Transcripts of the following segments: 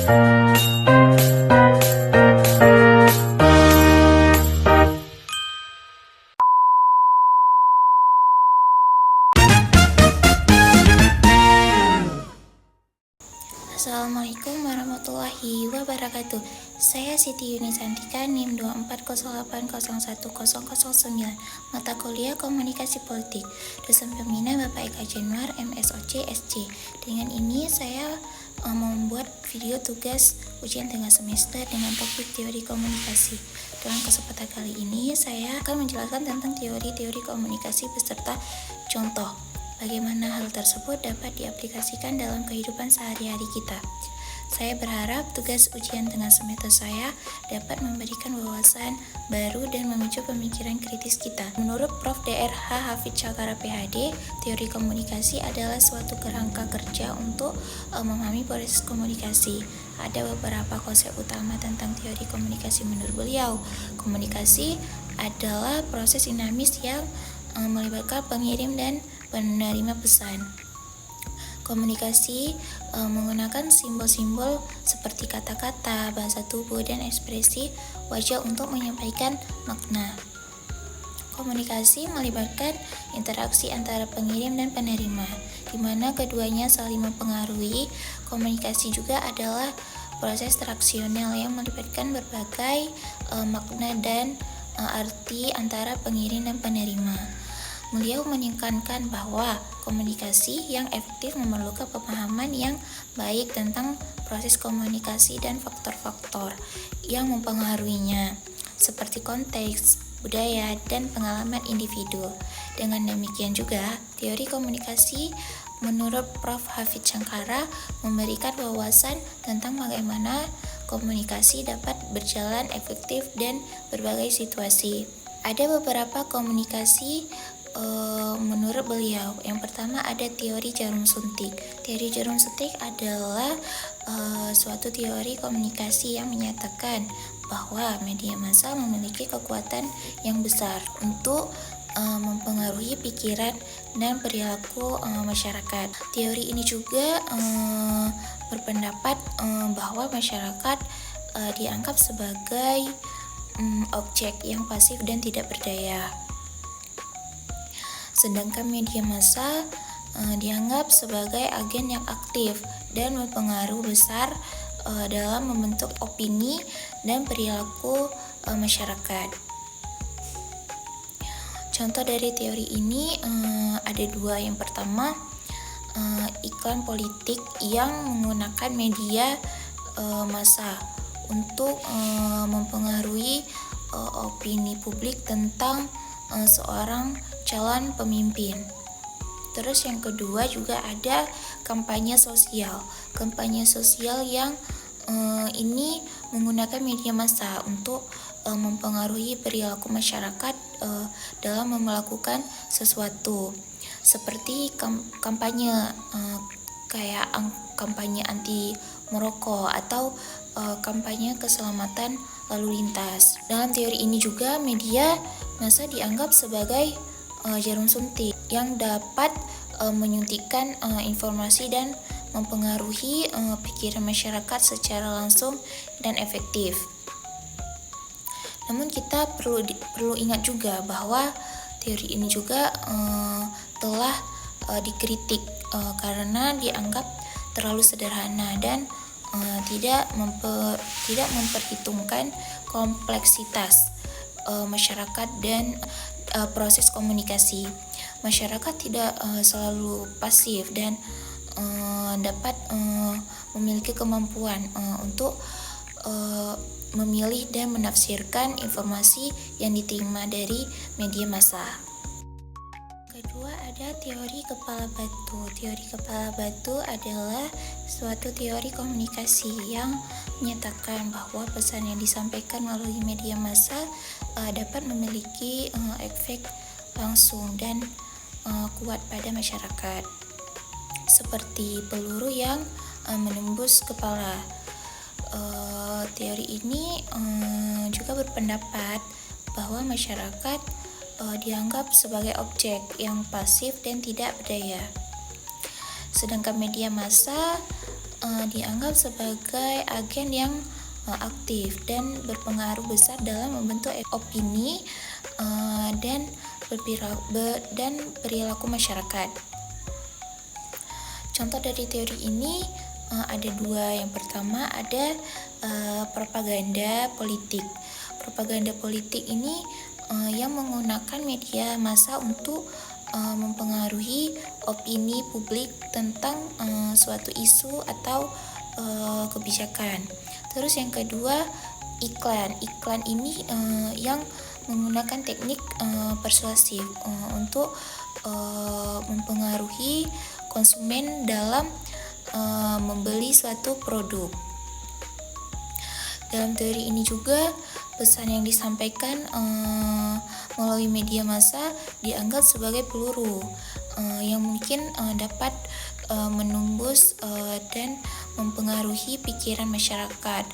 Assalamualaikum warahmatullahi wabarakatuh. Saya Siti Yunisantika, NIM 24080101009, mata kuliah Komunikasi Politik. Dosen pembina Bapak Eka Januar, MSOC, SC. Dengan ini saya membuat video tugas ujian tengah semester dengan topik teori komunikasi. Dalam kesempatan kali ini, saya akan menjelaskan tentang teori-teori komunikasi beserta contoh bagaimana hal tersebut dapat diaplikasikan dalam kehidupan sehari-hari kita. Saya berharap tugas ujian tengah semester saya dapat memberikan wawasan baru dan memicu pemikiran kritis kita. Menurut Prof. Dr. Hafidz Cakara PhD, teori komunikasi adalah suatu kerangka kerja untuk memahami proses komunikasi. Ada beberapa konsep utama tentang teori komunikasi menurut beliau. Komunikasi adalah proses dinamis yang melibatkan pengirim dan penerima pesan. Komunikasi menggunakan simbol-simbol seperti kata-kata, bahasa tubuh, dan ekspresi wajah untuk menyampaikan makna. Komunikasi melibatkan interaksi antara pengirim dan penerima, di mana keduanya saling mempengaruhi. Komunikasi juga adalah proses traksional yang melibatkan berbagai makna dan arti antara pengirim dan penerima. Beliau menekankan bahwa komunikasi yang efektif memerlukan pemahaman yang baik tentang proses komunikasi dan faktor-faktor yang mempengaruhinya, seperti konteks, budaya, dan pengalaman individu. Dengan demikian juga, teori komunikasi menurut Prof. Hafidz Cakara memberikan wawasan tentang bagaimana komunikasi dapat berjalan efektif dan berbagai situasi. Ada beberapa komunikasi menurut beliau. Yang pertama ada teori jarum suntik. Teori jarum suntik adalah suatu teori komunikasi yang menyatakan bahwa media massa memiliki kekuatan yang besar untuk mempengaruhi pikiran dan perilaku masyarakat. Teori ini juga berpendapat bahwa masyarakat dianggap sebagai objek yang pasif dan tidak berdaya. Sedangkan media massa dianggap sebagai agen yang aktif dan berpengaruh besar dalam membentuk opini dan perilaku masyarakat. Contoh dari teori ini ada dua. Yang pertama, iklan politik yang menggunakan media massa untuk mempengaruhi opini publik tentang seorang calon pemimpin. Terus yang kedua juga ada kampanye sosial. Kampanye sosial yang ini menggunakan media massa untuk mempengaruhi perilaku masyarakat dalam melakukan sesuatu. Seperti kampanye kayak kampanye anti merokok atau kampanye keselamatan lalu lintas. Dalam teori ini juga media massa dianggap sebagai jarum suntik yang dapat menyuntikkan informasi dan mempengaruhi pikiran masyarakat secara langsung dan efektif. Namun kita perlu ingat juga bahwa teori ini juga telah dikritik karena dianggap terlalu sederhana dan tidak memperhitungkan kompleksitas masyarakat dan proses komunikasi. Masyarakat tidak selalu pasif dan dapat memiliki kemampuan untuk memilih dan menafsirkan informasi yang diterima dari media massa. Kedua ada teori kepala batu. Teori kepala batu adalah suatu teori komunikasi yang menyatakan bahwa pesan yang disampaikan melalui media massa dapat memiliki efek langsung dan kuat pada masyarakat, seperti peluru yang menembus kepala. Teori ini juga berpendapat bahwa masyarakat dianggap sebagai objek yang pasif dan tidak berdaya. Sedangkan media massa dianggap sebagai agen yang aktif dan berpengaruh besar dalam membentuk opini dan perilaku masyarakat. Contoh dari teori ini ada dua. Yang pertama ada propaganda politik. Propaganda politik ini yang menggunakan media massa untuk mempengaruhi opini publik tentang suatu isu atau kebijakan. Terus yang kedua iklan. Iklan ini yang menggunakan teknik persuasif untuk mempengaruhi konsumen dalam membeli suatu produk. Dalam teori ini juga pesan yang disampaikan melalui media massa dianggap sebagai peluru yang mungkin dapat menembus dan mempengaruhi pikiran masyarakat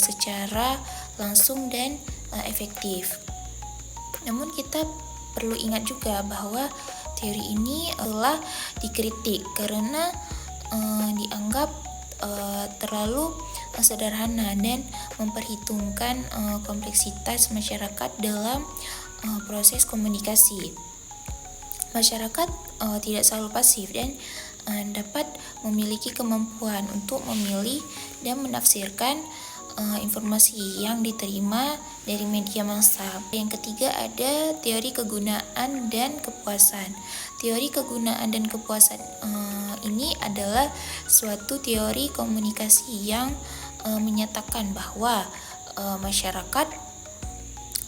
secara langsung dan efektif. Namun kita perlu ingat juga bahwa teori ini telah dikritik karena dianggap terlalu sederhana dan memperhitungkan kompleksitas masyarakat dalam proses komunikasi. Masyarakat tidak selalu pasif dan dapat memiliki kemampuan untuk memilih dan menafsirkan informasi yang diterima dari media massa. Yang ketiga ada teori kegunaan dan kepuasan. Teori kegunaan dan kepuasan ini adalah suatu teori komunikasi yang menyatakan bahwa masyarakat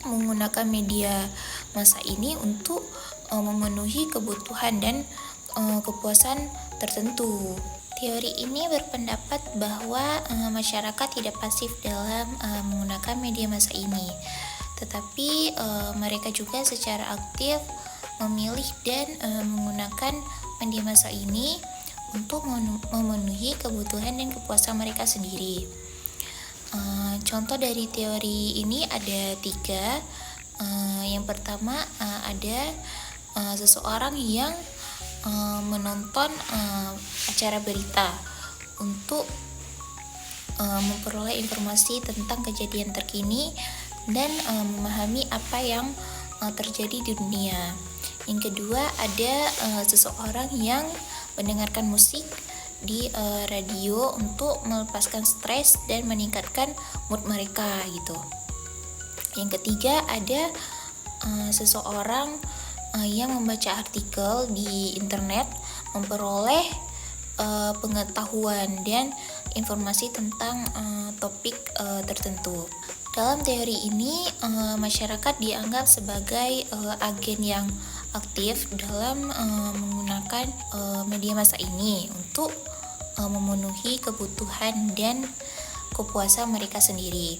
menggunakan media massa ini untuk memenuhi kebutuhan dan kepuasan tertentu. Teori ini berpendapat bahwa masyarakat tidak pasif dalam menggunakan media massa ini, tetapi mereka juga secara aktif memilih dan menggunakan media massa ini untuk memenuhi kebutuhan dan kepuasan mereka sendiri. Contoh dari teori ini ada 3. Yang pertama ada seseorang yang menonton acara berita untuk memperoleh informasi tentang kejadian terkini dan memahami apa yang terjadi di dunia. Yang kedua ada seseorang yang mendengarkan musik di radio untuk melepaskan stres dan meningkatkan mood mereka gitu. Yang ketiga ada seseorang yang membaca artikel di internet memperoleh pengetahuan dan informasi tentang topik tertentu. Dalam teori ini masyarakat dianggap sebagai agen yang aktif dalam menggunakan media massa ini untuk memenuhi kebutuhan dan kepuasan mereka sendiri.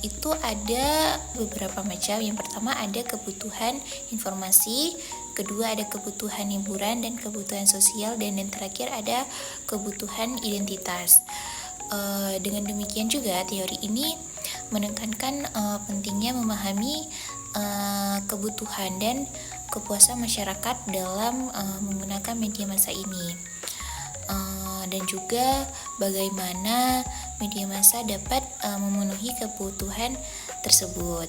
Itu ada beberapa macam. Yang pertama ada kebutuhan informasi, kedua ada kebutuhan hiburan dan kebutuhan sosial, dan yang terakhir ada kebutuhan identitas. Dengan demikian juga teori ini menekankan pentingnya memahami kebutuhan dan kepuasan masyarakat dalam menggunakan media massa ini. Dan juga bagaimana media massa dapat memenuhi kebutuhan tersebut.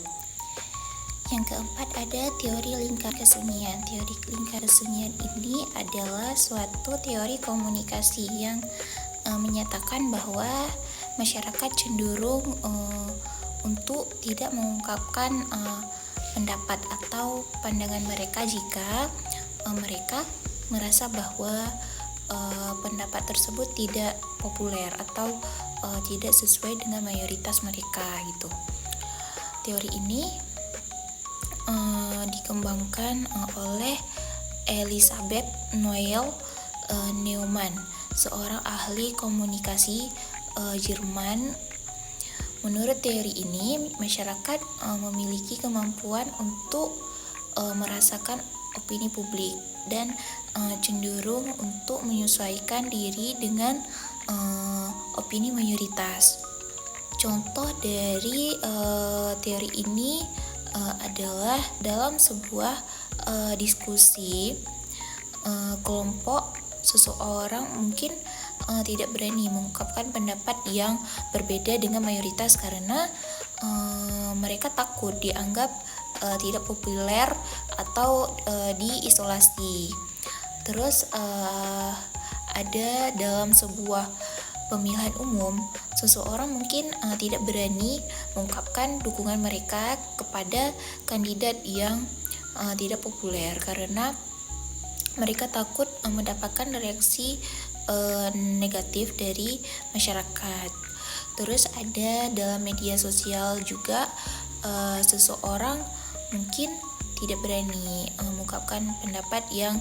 Yang keempat ada teori lingkar kesunyian. Teori lingkar kesunyian ini adalah suatu teori komunikasi yang menyatakan bahwa masyarakat cenderung untuk tidak mengungkapkan pendapat atau pandangan mereka jika mereka merasa bahwa pendapat tersebut tidak populer atau tidak sesuai dengan mayoritas mereka gitu. Teori ini dikembangkan oleh Elisabeth Noelle Neumann, seorang ahli komunikasi Jerman. Menurut teori ini, masyarakat memiliki kemampuan untuk merasakan opini publik dan cenderung untuk menyesuaikan diri dengan opini mayoritas. Contoh dari teori ini adalah dalam sebuah diskusi kelompok seseorang mungkin tidak berani mengungkapkan pendapat yang berbeda dengan mayoritas karena mereka takut dianggap tidak populer atau diisolasi. Terus ada dalam sebuah pemilihan umum, seseorang mungkin tidak berani mengungkapkan dukungan mereka kepada kandidat yang tidak populer karena mereka takut mendapatkan reaksi negatif dari masyarakat. Terus ada dalam media sosial juga, seseorang mungkin tidak berani mengungkapkan pendapat yang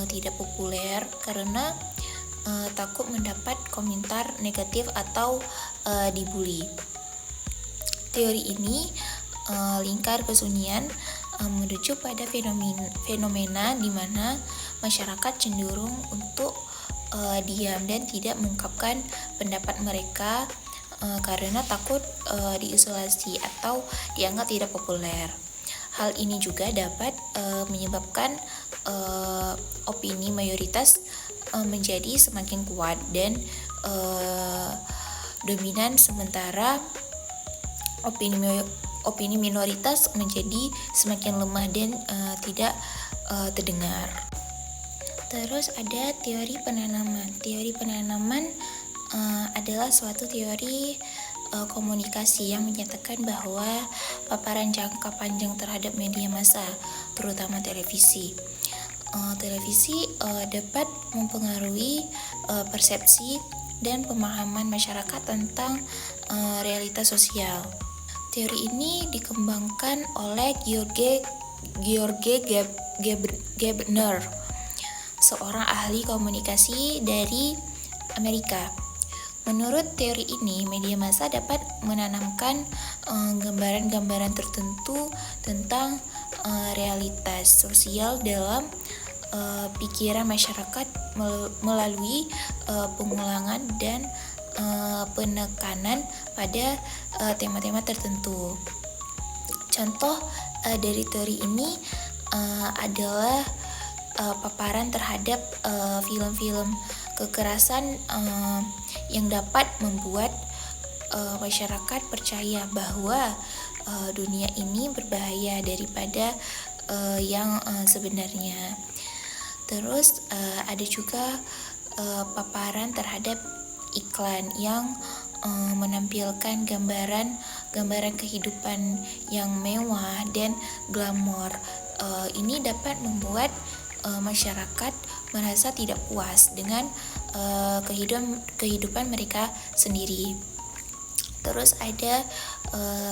tidak populer karena takut mendapat komentar negatif atau dibully. Teori ini lingkar kesunyian merujuk pada fenomena di mana masyarakat cenderung untuk diam dan tidak mengungkapkan pendapat mereka karena takut diisolasi atau dianggap tidak populer. Hal ini juga dapat menyebabkan opini mayoritas menjadi semakin kuat dan dominan, sementara opini minoritas menjadi semakin lemah dan tidak terdengar. Terus ada teori penanaman. Teori penanaman adalah suatu teori komunikasi yang menyatakan bahwa paparan jangka panjang terhadap media massa, terutama televisi, dapat mempengaruhi persepsi dan pemahaman masyarakat tentang realitas sosial. Teori ini dikembangkan oleh George Gabner, seorang ahli komunikasi dari Amerika. Menurut teori ini, media massa dapat menanamkan gambaran-gambaran tertentu tentang realitas sosial dalam pikiran masyarakat melalui pengulangan dan penekanan pada tema-tema tertentu. Contoh dari teori ini adalah paparan terhadap film-film kekerasan yang dapat membuat masyarakat percaya bahwa dunia ini berbahaya daripada yang sebenarnya. Terus ada juga paparan terhadap iklan yang menampilkan gambaran kehidupan yang mewah dan glamor. Ini dapat membuat masyarakat merasa tidak puas dengan kehidupan mereka sendiri. Terus ada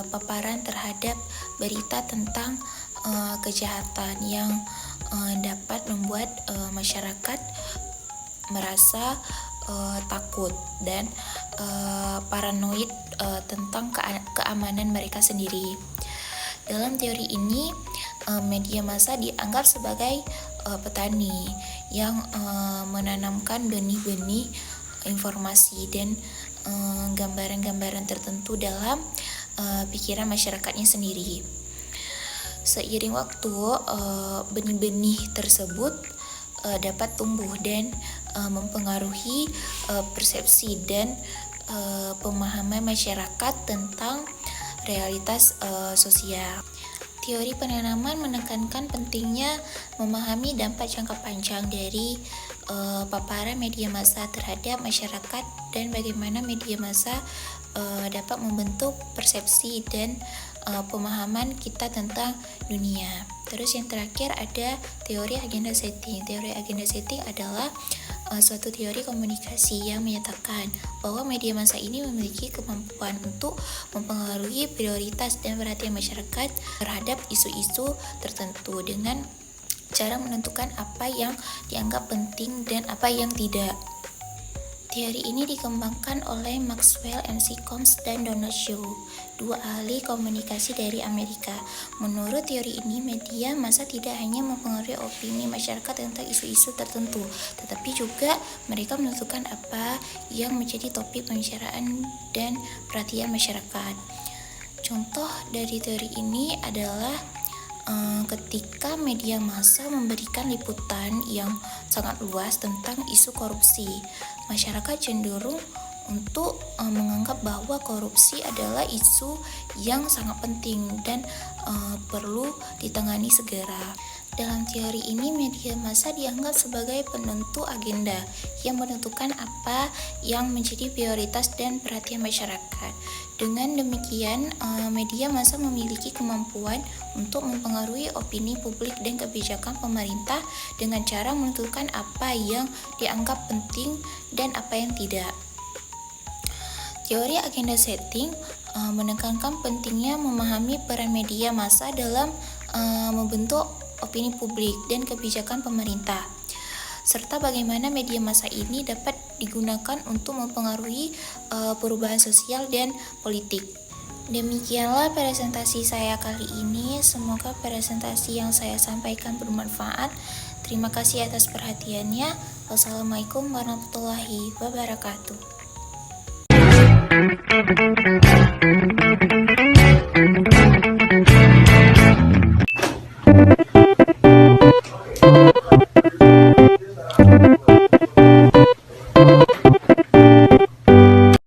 paparan terhadap berita tentang kejahatan yang dapat membuat masyarakat merasa takut dan paranoid tentang keamanan mereka sendiri. Dalam teori ini, media massa dianggap sebagai petani yang menanamkan benih-benih informasi dan gambaran-gambaran tertentu dalam pikiran masyarakatnya sendiri. Seiring waktu, benih-benih tersebut dapat tumbuh dan mempengaruhi persepsi dan pemahaman masyarakat tentang realitas sosial. Teori penanaman menekankan pentingnya memahami dampak jangka panjang dari paparan media massa terhadap masyarakat dan bagaimana media massa dapat membentuk persepsi dan pemahaman kita tentang dunia. Terus yang terakhir ada teori agenda setting. Teori agenda setting adalah suatu teori komunikasi yang menyatakan bahwa media massa ini memiliki kemampuan untuk mempengaruhi prioritas dan perhatian masyarakat terhadap isu-isu tertentu dengan cara menentukan apa yang dianggap penting dan apa yang tidak. Teori ini dikembangkan oleh Maxwell, MC Combs, dan Donald Shaw, dua ahli komunikasi dari Amerika. Menurut teori ini, media massa tidak hanya mempengaruhi opini masyarakat tentang isu-isu tertentu, tetapi juga mereka menentukan apa yang menjadi topik pembicaraan dan perhatian masyarakat. Contoh dari teori ini adalah ketika media massa memberikan liputan yang sangat luas tentang isu korupsi, masyarakat cenderung untuk menganggap bahwa korupsi adalah isu yang sangat penting dan perlu ditangani segera. Dalam teori ini, media massa dianggap sebagai penentu agenda yang menentukan apa yang menjadi prioritas dan perhatian masyarakat. Dengan demikian, media massa memiliki kemampuan untuk mempengaruhi opini publik dan kebijakan pemerintah dengan cara menentukan apa yang dianggap penting dan apa yang tidak. Teori agenda setting menekankan pentingnya memahami peran media massa dalam membentuk opini publik dan kebijakan pemerintah, serta bagaimana media massa ini dapat digunakan untuk mempengaruhi perubahan sosial dan politik. Demikianlah presentasi saya kali ini. Semoga presentasi yang saya sampaikan bermanfaat. Terima kasih atas perhatiannya. Wassalamualaikum warahmatullahi wabarakatuh.